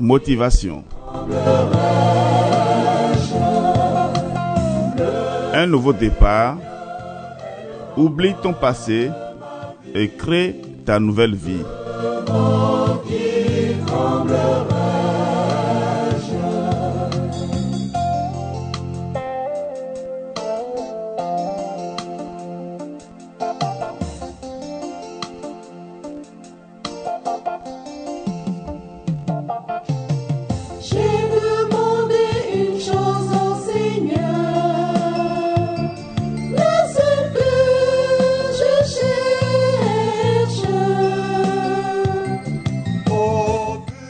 Motivation. Un nouveau départ. Oublie ton passé et crée ta nouvelle vie.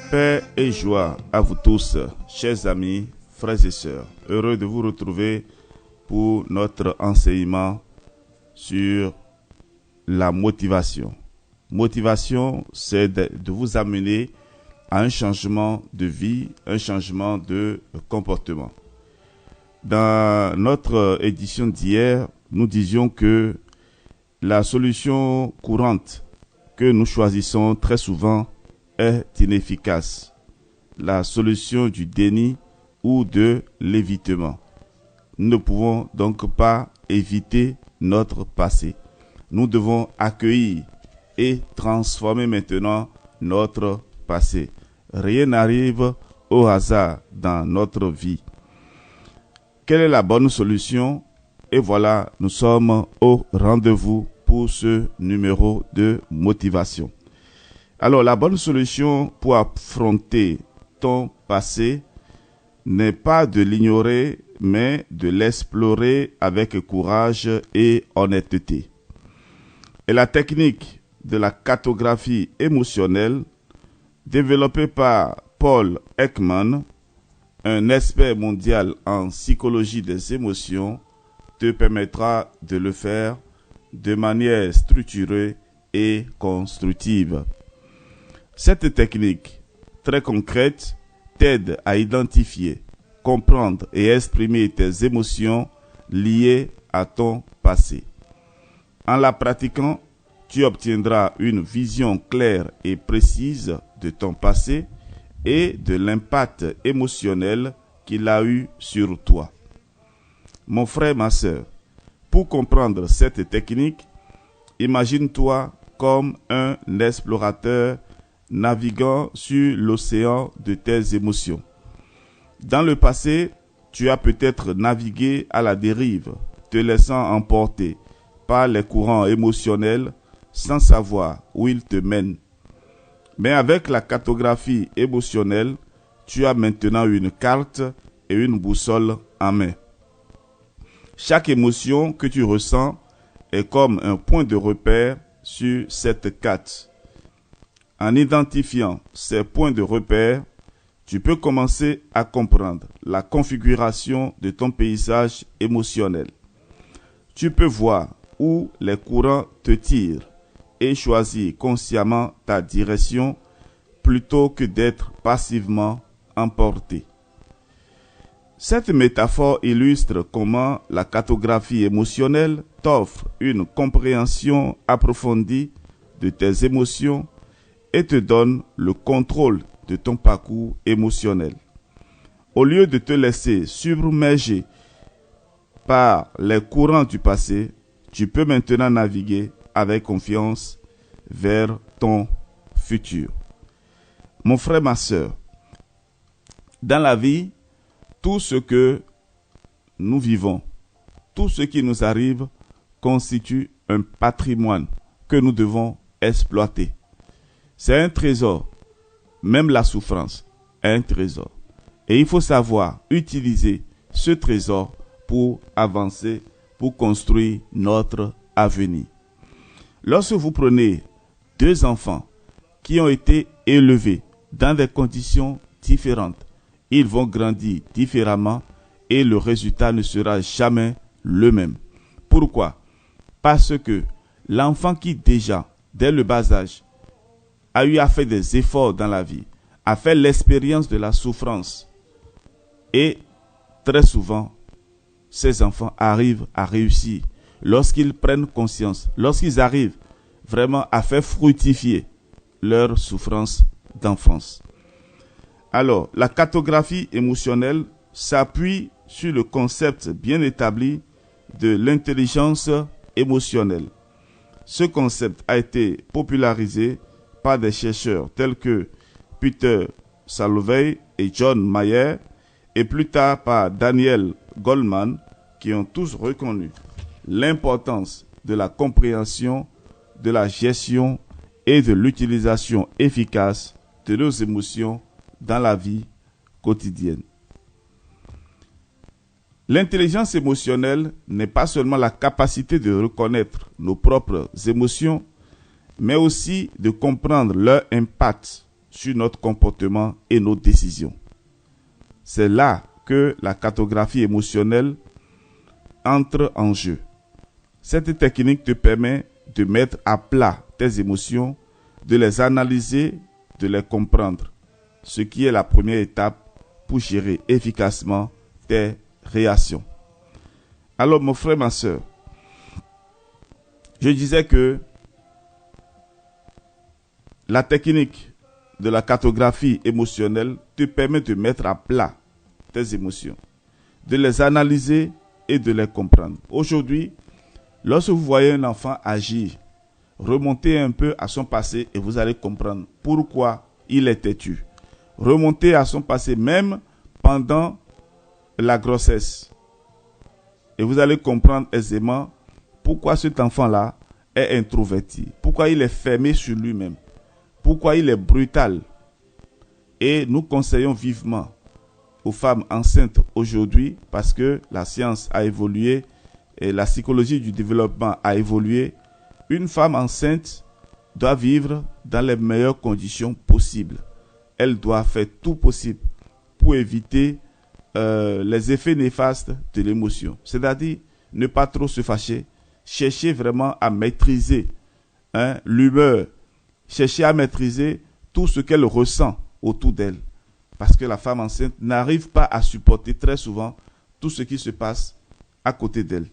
Paix et joie à vous tous, chers amis, frères et sœurs. Heureux de vous retrouver pour notre enseignement sur la motivation. Motivation, c'est de vous amener à un changement de vie, un changement de comportement. Dans notre édition d'hier, nous disions que la solution courante que nous choisissons très souvent est inefficace. La solution du déni ou de l'évitement. Nous ne pouvons donc pas éviter notre passé. Nous devons accueillir et transformer maintenant notre passé. Rien n'arrive au hasard dans notre vie. Quelle est la bonne solution? Et voilà, nous sommes au rendez-vous pour ce numéro de motivation. Alors, la bonne solution pour affronter ton passé n'est pas de l'ignorer, mais de l'explorer avec courage et honnêteté. Et la technique de la cartographie émotionnelle, développée par Paul Ekman, un expert mondial en psychologie des émotions, te permettra de le faire de manière structurée et constructive. Cette technique, très concrète, t'aide à identifier, comprendre et exprimer tes émotions liées à ton passé. En la pratiquant, tu obtiendras une vision claire et précise de ton passé et de l'impact émotionnel qu'il a eu sur toi. Mon frère, ma sœur, pour comprendre cette technique, imagine-toi comme un explorateur naviguant sur l'océan de tes émotions. Dans le passé, tu as peut-être navigué à la dérive, te laissant emporter par les courants émotionnels sans savoir où ils te mènent. Mais avec la cartographie émotionnelle, tu as maintenant une carte et une boussole en main. Chaque émotion que tu ressens est comme un point de repère sur cette carte. En identifiant ces points de repère, tu peux commencer à comprendre la configuration de ton paysage émotionnel. Tu peux voir où les courants te tirent et choisir consciemment ta direction plutôt que d'être passivement emporté. Cette métaphore illustre comment la cartographie émotionnelle t'offre une compréhension approfondie de tes émotions et te donne le contrôle de ton parcours émotionnel. Au lieu de te laisser submerger par les courants du passé, tu peux maintenant naviguer avec confiance vers ton futur. Mon frère, ma sœur, dans la vie, tout ce que nous vivons, tout ce qui nous arrive constitue un patrimoine que nous devons exploiter. C'est un trésor. Même la souffrance est un trésor. Et il faut savoir utiliser ce trésor pour avancer, pour construire notre avenir. Lorsque vous prenez deux enfants qui ont été élevés dans des conditions différentes, ils vont grandir différemment et le résultat ne sera jamais le même. Pourquoi? Parce que l'enfant qui déjà, dès le bas âge, a eu à faire des efforts dans la vie, a fait l'expérience de la souffrance. Et très souvent, ces enfants arrivent à réussir lorsqu'ils prennent conscience, lorsqu'ils arrivent vraiment à faire fructifier leur souffrance d'enfance. Alors, la cartographie émotionnelle s'appuie sur le concept bien établi de l'intelligence émotionnelle. Ce concept a été popularisé par des chercheurs tels que Peter Salovey et John Mayer, et plus tard par Daniel Goleman, qui ont tous reconnu l'importance de la compréhension, de la gestion et de l'utilisation efficace de nos émotions dans la vie quotidienne. L'intelligence émotionnelle n'est pas seulement la capacité de reconnaître nos propres émotions, mais aussi de comprendre leur impact sur notre comportement et nos décisions. C'est là que la cartographie émotionnelle entre en jeu. Cette technique te permet de mettre à plat tes émotions, de les analyser, de les comprendre, ce qui est la première étape pour gérer efficacement tes réactions. Alors mon frère, ma soeur, je disais que la technique de la cartographie émotionnelle te permet de mettre à plat tes émotions, de les analyser et de les comprendre. Aujourd'hui, lorsque vous voyez un enfant agir, remontez un peu à son passé et vous allez comprendre pourquoi il est têtu. Remontez à son passé même pendant la grossesse. Et vous allez comprendre aisément pourquoi cet enfant-là est introverti, pourquoi il est fermé sur lui-même, pourquoi il est brutal. Et nous conseillons vivement aux femmes enceintes aujourd'hui, parce que la science a évolué et la psychologie du développement a évolué. Une femme enceinte doit vivre dans les meilleures conditions possibles. Elle doit faire tout possible pour éviter les effets néfastes de l'émotion. C'est-à-dire ne pas trop se fâcher, chercher vraiment à maîtriser l'humeur, chercher à maîtriser tout ce qu'elle ressent autour d'elle. Parce que la femme enceinte n'arrive pas à supporter très souvent tout ce qui se passe à côté d'elle.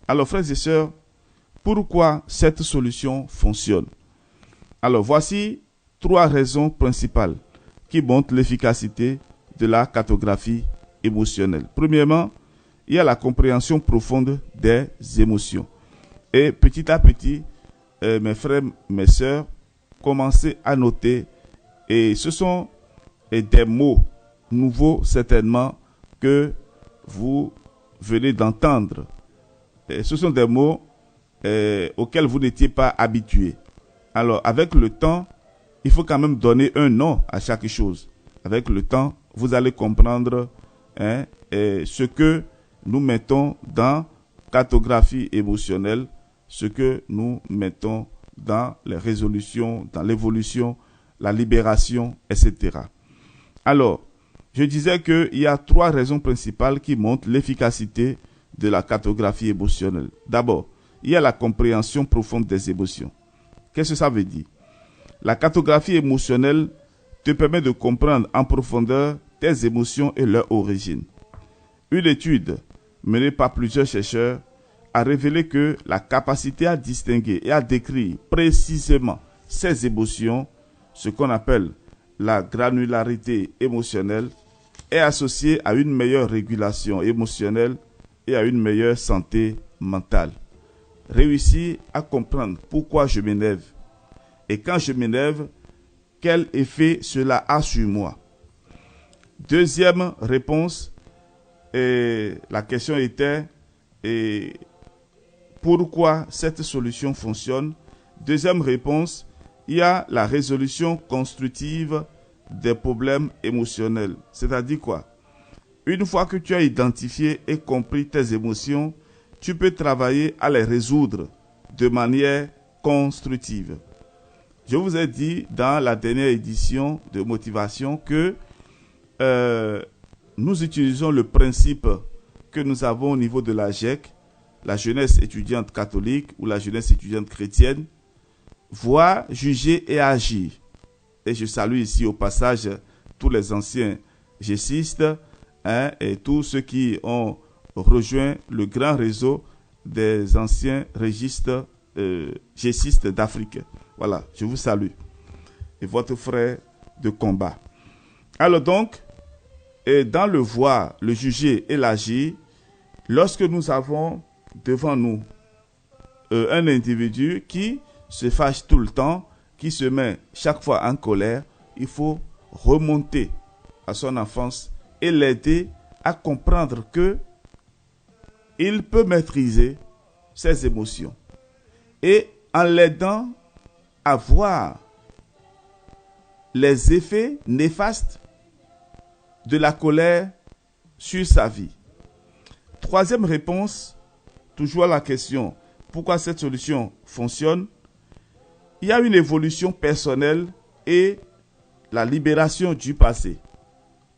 Alors frères et sœurs, pourquoi cette solution fonctionne? Alors voici 3 raisons principales qui montrent l'efficacité de la cartographie émotionnelle. Premièrement, il y a la compréhension profonde des émotions. Et petit à petit, mes frères, mes sœurs, commencez à noter. Et ce sont des mots nouveaux certainement que vous venez d'entendre. Et ce sont des mots auxquels vous n'étiez pas habitués. Alors, avec le temps, il faut quand même donner un nom à chaque chose. Avec le temps, vous allez comprendre ce que nous mettons dans cartographie émotionnelle, ce que nous mettons dans les résolutions, dans l'évolution, la libération, etc. Alors, je disais qu'il y a 3 raisons principales qui montrent l'efficacité de la cartographie émotionnelle. D'abord, il y a la compréhension profonde des émotions. Qu'est-ce que ça veut dire? La cartographie émotionnelle te permet de comprendre en profondeur tes émotions et leur origine. Une étude menée par plusieurs chercheurs a révélé que la capacité à distinguer et à décrire précisément ces émotions, ce qu'on appelle la granularité émotionnelle, est associée à une meilleure régulation émotionnelle et à une meilleure santé mentale. Réussir à comprendre pourquoi je m'énerve et quand je m'énerve, quel effet cela a sur moi. Deuxième réponse, la question était pourquoi cette solution fonctionne. Deuxième réponse, il y a la résolution constructive des problèmes émotionnels. C'est-à-dire quoi? Une fois que tu as identifié et compris tes émotions, tu peux travailler à les résoudre de manière constructive. Je vous ai dit dans la dernière édition de motivation que nous utilisons le principe que nous avons au niveau de la JEC, la jeunesse étudiante catholique ou la jeunesse étudiante chrétienne, voir, juger et agir. Et je salue ici au passage tous les anciens gessistes et tous ceux qui ont rejoint le grand réseau des anciens registres gessistes d'Afrique. Voilà, je vous salue. Et votre frère de combat. Alors donc, et dans le voir, le juger et l'agir, lorsque nous avons devant nous un individu qui se fâche tout le temps, qui se met chaque fois en colère, il faut remonter à son enfance et l'aider à comprendre que il peut maîtriser ses émotions. Et en l'aidant à voir les effets néfastes de la colère sur sa vie. Troisième réponse, toujours à la question pourquoi cette solution fonctionne. Il y a une évolution personnelle et la libération du passé.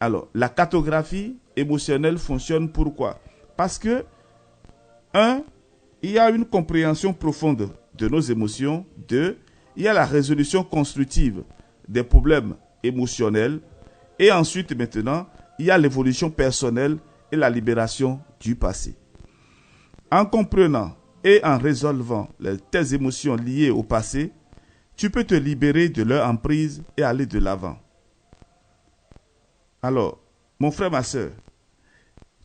Alors, la cartographie émotionnelle fonctionne pourquoi? Parce que, il y a une compréhension profonde de nos émotions. 2, il y a la résolution constructive des problèmes émotionnels. Et ensuite, maintenant, il y a l'évolution personnelle et la libération du passé. En comprenant et en résolvant tes émotions liées au passé, tu peux te libérer de leur emprise et aller de l'avant. Alors, mon frère, ma soeur,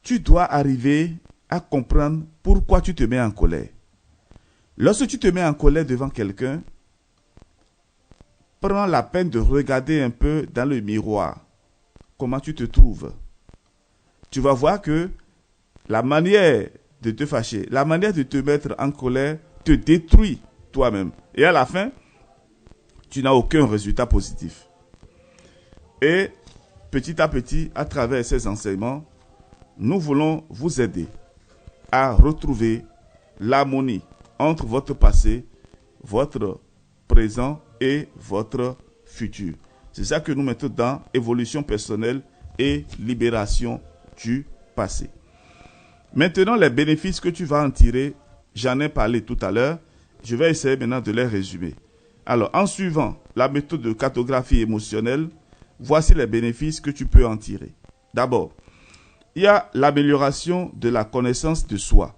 tu dois arriver à comprendre pourquoi tu te mets en colère. Lorsque tu te mets en colère devant quelqu'un, prends la peine de regarder un peu dans le miroir comment tu te trouves. Tu vas voir que la manière de te fâcher, la manière de te mettre en colère te détruit toi-même. Et à la fin, tu n'as aucun résultat positif. Et petit à petit, à travers ces enseignements, nous voulons vous aider à retrouver l'harmonie entre votre passé, votre présent et votre futur. C'est ça que nous mettons dans évolution personnelle et libération du passé. Maintenant, les bénéfices que tu vas en tirer, j'en ai parlé tout à l'heure. Je vais essayer maintenant de les résumer. Alors, en suivant la méthode de cartographie émotionnelle, voici les bénéfices que tu peux en tirer. D'abord, il y a l'amélioration de la connaissance de soi.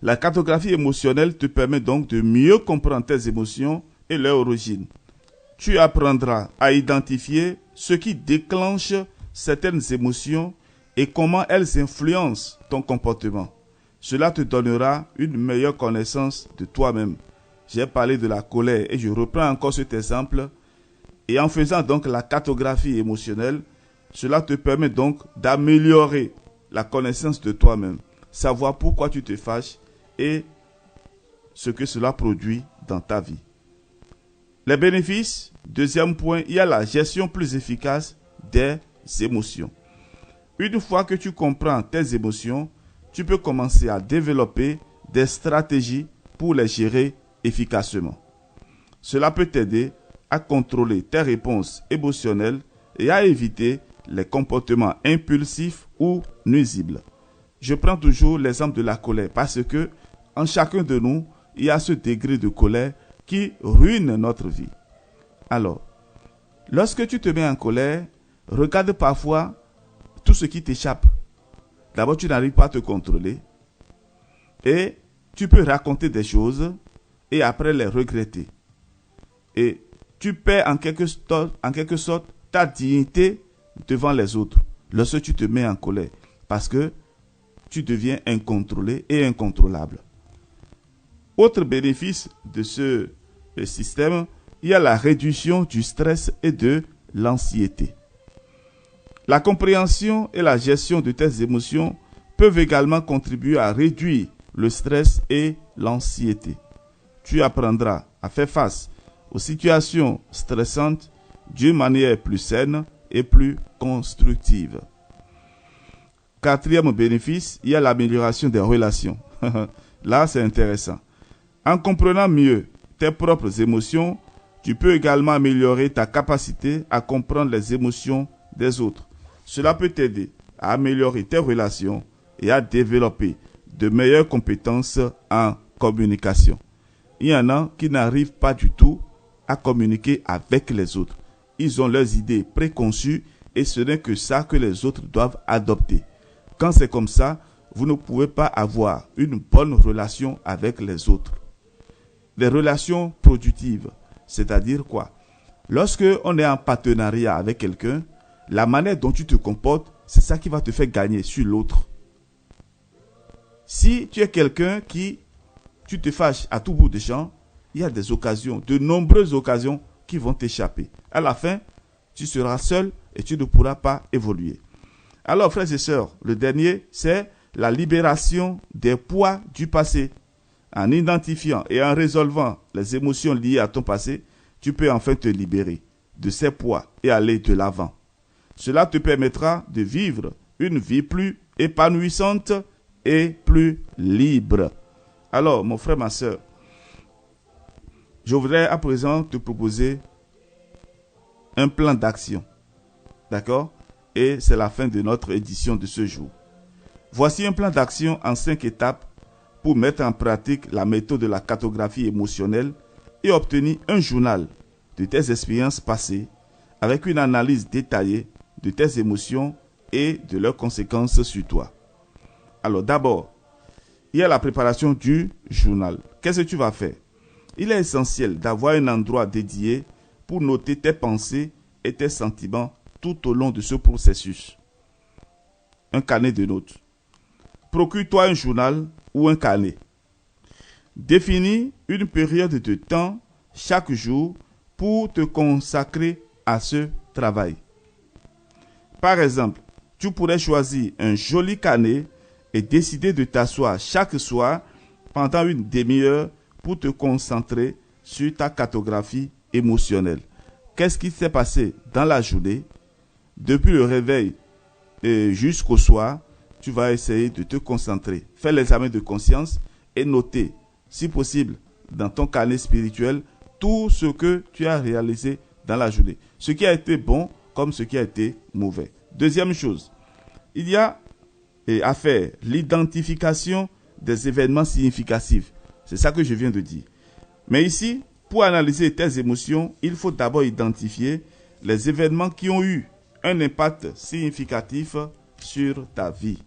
La cartographie émotionnelle te permet donc de mieux comprendre tes émotions et leur origine. Tu apprendras à identifier ce qui déclenche certaines émotions et comment elles influencent ton comportement. Cela te donnera une meilleure connaissance de toi-même. J'ai parlé de la colère et je reprends encore cet exemple. Et en faisant donc la cartographie émotionnelle, cela te permet donc d'améliorer la connaissance de toi-même, savoir pourquoi tu te fâches et ce que cela produit dans ta vie. Les bénéfices, deuxième point, il y a la gestion plus efficace des émotions. Une fois que tu comprends tes émotions, tu peux commencer à développer des stratégies pour les gérer efficacement. Cela peut t'aider à contrôler tes réponses émotionnelles et à éviter les comportements impulsifs ou nuisibles. Je prends toujours l'exemple de la colère parce que en chacun de nous, il y a ce degré de colère qui ruine notre vie. Alors, lorsque tu te mets en colère, regarde parfois tout ce qui t'échappe. D'abord, tu n'arrives pas à te contrôler et tu peux raconter des choses et après les regretter. Et tu perds en quelque sorte ta dignité devant les autres lorsque tu te mets en colère parce que tu deviens incontrôlé et incontrôlable. Autre bénéfice de ce système, il y a la réduction du stress et de l'anxiété. La compréhension et la gestion de tes émotions peuvent également contribuer à réduire le stress et l'anxiété. Tu apprendras à faire face aux situations stressantes d'une manière plus saine et plus constructive. Quatrième bénéfice, il y a l'amélioration des relations. Là, c'est intéressant. En comprenant mieux tes propres émotions, tu peux également améliorer ta capacité à comprendre les émotions des autres. Cela peut t'aider à améliorer tes relations et à développer de meilleures compétences en communication. Il y en a qui n'arrivent pas du tout à communiquer avec les autres. Ils ont leurs idées préconçues et ce n'est que ça que les autres doivent adopter. Quand c'est comme ça, vous ne pouvez pas avoir une bonne relation avec les autres. Des relations productives, c'est-à-dire quoi? Lorsque on est en partenariat avec quelqu'un, la manière dont tu te comportes, c'est ça qui va te faire gagner sur l'autre. Si tu es quelqu'un qui, tu te fâches à tout bout de champ, il y a des occasions, de nombreuses occasions qui vont t'échapper. À la fin, tu seras seul et tu ne pourras pas évoluer. Alors, frères et sœurs, le dernier, c'est la libération des poids du passé. En identifiant et en résolvant les émotions liées à ton passé, tu peux enfin te libérer de ces poids et aller de l'avant. Cela te permettra de vivre une vie plus épanouissante et plus libre. Alors, mon frère, ma soeur, je voudrais à présent te proposer un plan d'action. D'accord? Et c'est la fin de notre édition de ce jour. Voici un plan d'action en 5 étapes pour mettre en pratique la méthode de la cartographie émotionnelle et obtenir un journal de tes expériences passées avec une analyse détaillée de tes émotions et de leurs conséquences sur toi. Alors d'abord, il y a la préparation du journal. Qu'est-ce que tu vas faire? Il est essentiel d'avoir un endroit dédié pour noter tes pensées et tes sentiments tout au long de ce processus. Un carnet de notes. Procure-toi un journal ou un carnet. Définis une période de temps chaque jour pour te consacrer à ce travail. Par exemple, tu pourrais choisir un joli carnet et décider de t'asseoir chaque soir pendant une demi-heure pour te concentrer sur ta cartographie émotionnelle. Qu'est-ce qui s'est passé dans la journée? Depuis le réveil et jusqu'au soir, tu vas essayer de te concentrer. Fais l'examen de conscience et noter, si possible, dans ton carnet spirituel, tout ce que tu as réalisé dans la journée. Ce qui a été bon comme ce qui a été mauvais. Deuxième chose, il y a à faire l'identification des événements significatifs. C'est ça que je viens de dire. Mais ici, pour analyser tes émotions, il faut d'abord identifier les événements qui ont eu un impact significatif sur ta vie.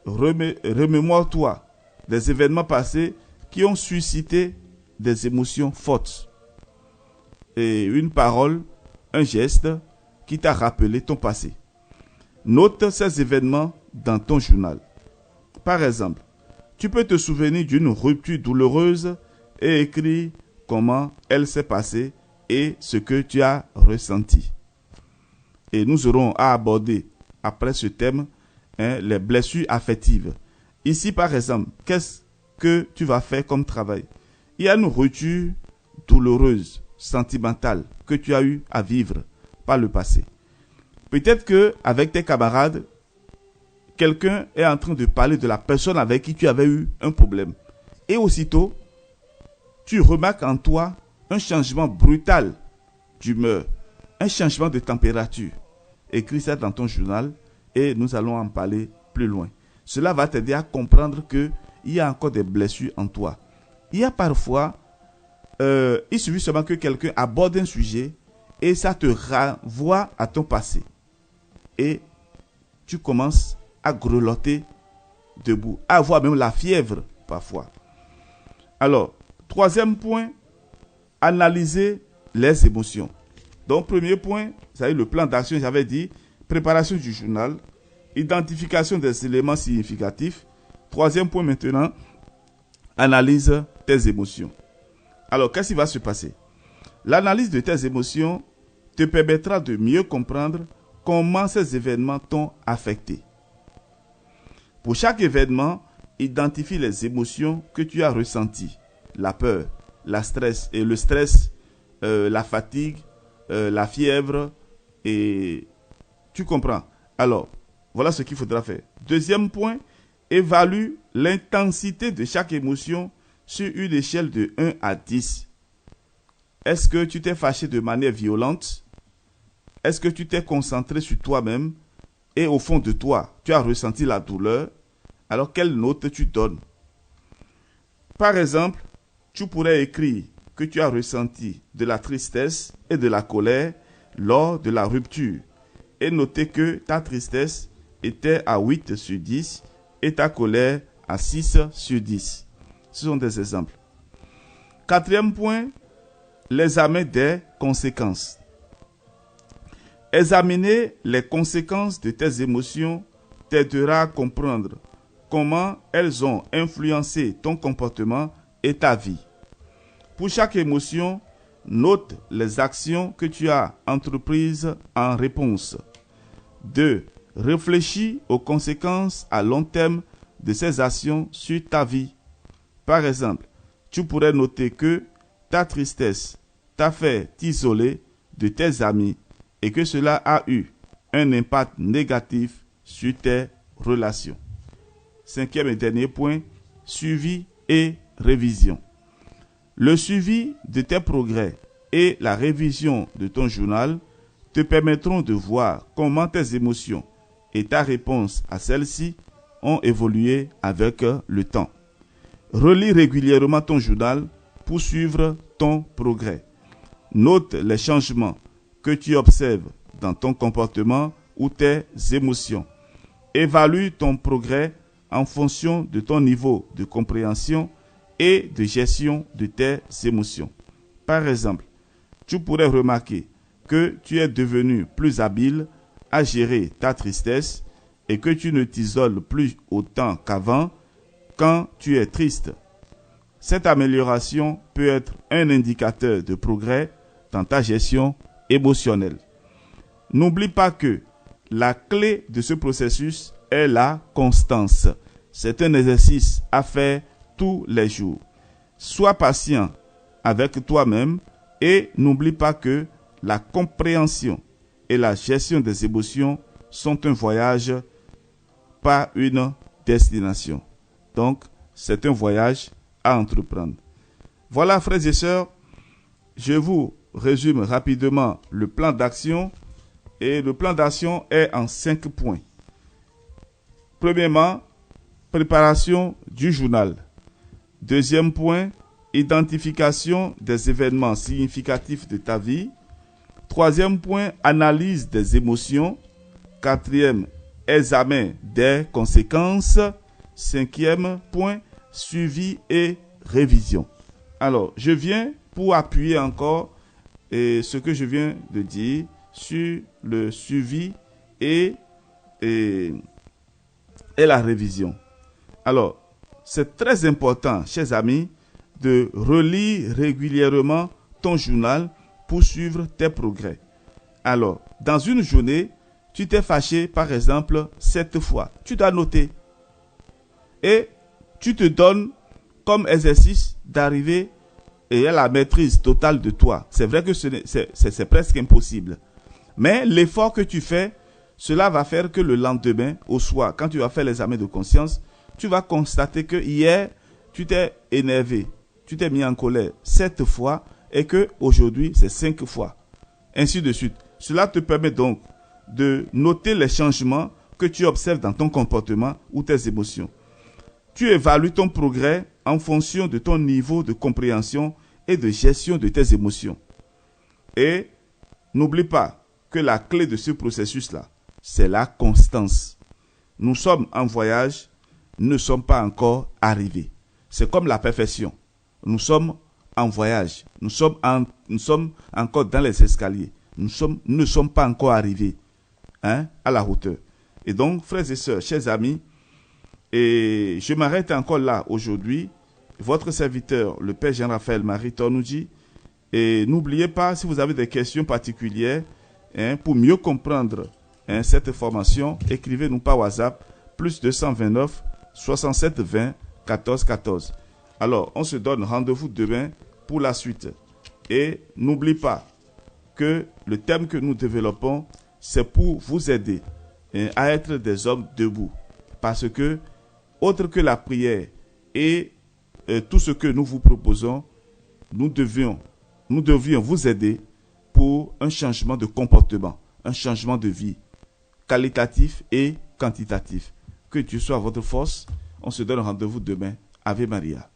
Remémore-toi des événements passés qui ont suscité des émotions fortes. Et une parole, un geste qui t'a rappelé ton passé. Note ces événements dans ton journal. Par exemple, tu peux te souvenir d'une rupture douloureuse et écrire comment elle s'est passée et ce que tu as ressenti. Et nous aurons à aborder après ce thème les blessures affectives. Ici, par exemple, qu'est-ce que tu vas faire comme travail? Il y a une rupture douloureuse, sentimentale que tu as eu à vivre par le passé. Peut-être qu'avec tes camarades, quelqu'un est en train de parler de la personne avec qui tu avais eu un problème. Et aussitôt, tu remarques en toi un changement brutal d'humeur, un changement de température. Écris ça dans ton journal et nous allons en parler plus loin. Cela va t'aider à comprendre qu'il y a encore des blessures en toi. Il y a parfois, il suffit seulement que quelqu'un aborde un sujet et ça te renvoie à ton passé. Et tu commences à grelotter debout, à avoir même la fièvre parfois. Alors, troisième point, analyser les émotions. Donc, premier point, c'est le plan d'action, j'avais dit, préparation du journal, identification des éléments significatifs. Troisième point maintenant, analyse tes émotions. Alors, qu'est-ce qui va se passer? L'analyse de tes émotions te permettra de mieux comprendre comment ces événements t'ont affecté. Pour chaque événement, identifie les émotions que tu as ressenties. La peur, le stress, la fatigue, la fièvre, et tu comprends. Alors, voilà ce qu'il faudra faire. Deuxième point, évalue l'intensité de chaque émotion sur une échelle de 1 à 10. Est-ce que tu t'es fâché de manière violente? Est-ce que tu t'es concentré sur toi-même et au fond de toi, tu as ressenti la douleur? Alors, quelle note tu donnes? Par exemple, tu pourrais écrire que tu as ressenti de la tristesse et de la colère lors de la rupture et noter que ta tristesse était à 8 sur 10 et ta colère à 6 sur 10. Ce sont des exemples. Quatrième point, l'examen des conséquences. Examiner les conséquences de tes émotions t'aidera à comprendre comment elles ont influencé ton comportement et ta vie. Pour chaque émotion, note les actions que tu as entreprises en réponse. 2. Réfléchis aux conséquences à long terme de ces actions sur ta vie. Par exemple, tu pourrais noter que ta tristesse t'a fait t'isoler de tes amis et que cela a eu un impact négatif sur tes relations. 5e et dernier point, suivi et révision. Le suivi de tes progrès et la révision de ton journal te permettront de voir comment tes émotions et ta réponse à celles-ci ont évolué avec le temps. Relis régulièrement ton journal pour suivre ton progrès. Note les changements que tu observes dans ton comportement ou tes émotions. Évalue ton progrès en fonction de ton niveau de compréhension et de gestion de tes émotions. Par exemple, tu pourrais remarquer que tu es devenu plus habile à gérer ta tristesse et que tu ne t'isoles plus autant qu'avant quand tu es triste. Cette amélioration peut être un indicateur de progrès dans ta gestion émotionnelle. N'oublie pas que la clé de ce processus est la constance. C'est un exercice à faire tous les jours. Sois patient avec toi-même et n'oublie pas que la compréhension et la gestion des émotions sont un voyage, pas une destination. Donc, c'est un voyage à entreprendre. Voilà, frères et sœurs, je vous résume rapidement le plan d'action. Et le plan d'action est en 5 points. Premièrement, préparation du journal. Deuxième point, identification des événements significatifs de ta vie. Troisième point, analyse des émotions. Quatrième, examen des conséquences. Cinquième point, suivi et révision. Alors, je viens pour appuyer encore ce que je viens de dire sur le suivi et la révision. Alors, c'est très important, chers amis, de relire régulièrement ton journal pour suivre tes progrès. Alors, dans une journée, tu t'es fâché, par exemple, 7 fois. Tu dois noter. Et tu te donnes comme exercice d'arriver à la maîtrise totale de toi. C'est vrai que c'est presque impossible. Mais l'effort que tu fais, cela va faire que le lendemain, au soir, quand tu vas faire l'examen de conscience, tu vas constater que hier, tu t'es énervé, tu t'es mis en colère 7 fois et que aujourd'hui c'est 5 fois. Ainsi de suite. Cela te permet donc de noter les changements que tu observes dans ton comportement ou tes émotions. Tu évalues ton progrès en fonction de ton niveau de compréhension et de gestion de tes émotions. Et n'oublie pas que la clé de ce processus-là, c'est la constance. Nous sommes en voyage, nous ne sommes pas encore arrivés. C'est comme la perfection. Nous sommes en voyage, nous sommes encore dans les escaliers. Nous ne sommes pas encore arrivés à la hauteur. Et donc, frères et sœurs, chers amis, et je m'arrête encore là aujourd'hui. Votre serviteur, le Père Jean-Raphaël Marie Tornoudji. Et n'oubliez pas, si vous avez des questions particulières, pour mieux comprendre cette formation, écrivez-nous par WhatsApp, plus 229 67 20 14 14. Alors, on se donne rendez-vous demain pour la suite. Et n'oubliez pas que le thème que nous développons, c'est pour vous aider à être des hommes debout. Parce que, autre que la prière et tout ce que nous vous proposons, nous devions vous aider pour un changement de comportement, un changement de vie, qualitatif et quantitatif. Que Dieu soit votre force. On se donne rendez-vous demain. Ave Maria.